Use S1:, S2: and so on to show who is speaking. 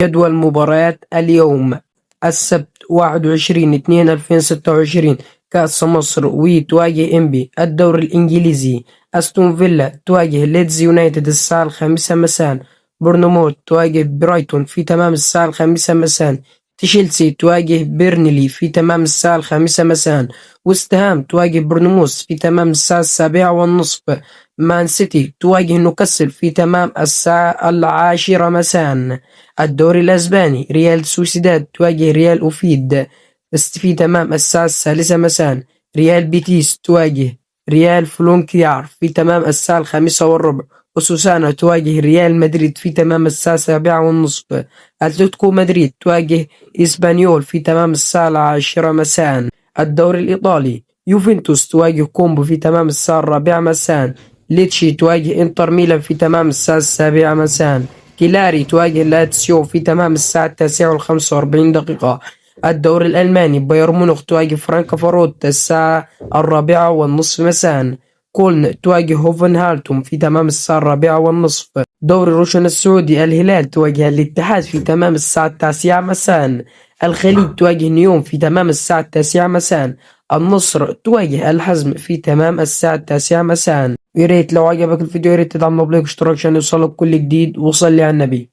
S1: جدول مباريات اليوم السبت 21/2/2026. كأس مصر وتواجه إنبي. الدوري الإنجليزي أستون فيلا تواجه ليدز يونايتد الساعة 5 مساء. بورنموث تواجه برايتون في تمام الساعة 5 مساء. تشيلسي تواجه بيرنلي في تمام الساعة 5 مساء. وست هام تواجه برنموث في تمام الساعة 7:30. مان سيتي تواجه نيوكاسل في تمام الساعة 10 مساء. الدوري الأسباني ريال سوسيداد تواجه ريال أوفيد في تمام الساعة 3 مساء. ريال بيتيس تواجه ريال فلونكيار في تمام الساعة 5:15. وسوسانا تواجه ريال مدريد في تمام الساعة 7:30. أتلتيكو مدريد تواجه إسبانيول في تمام الساعة 10 مساء. الدوري الإيطالي يوفنتوس تواجه كومبو في تمام الساعة 4 مساء. ليتشي تواجه إنتر ميلان في تمام الساعة 7 مساء. كيلاري تواجه لاتسيو في تمام الساعة 9:45. الدوري الألماني بايرن ميونخ تواجه فرانكفورت الساعة 4:30 مساء. كولن تواجه هوفنهالتوم في تمام الساعة 4:30. دوري روشن السعودي الهلال تواجه الاتحاد في تمام الساعة 9 مساء. الخليج تواجه نيوم في تمام الساعة 9 مساء. النصر تواجه الحزم في تمام الساعة 9 مساء. يا ريت لو عجبك الفيديو يا ريت تدعمنا بلايك واشتراك عشان يوصلك كل جديد، وصلي على النبي.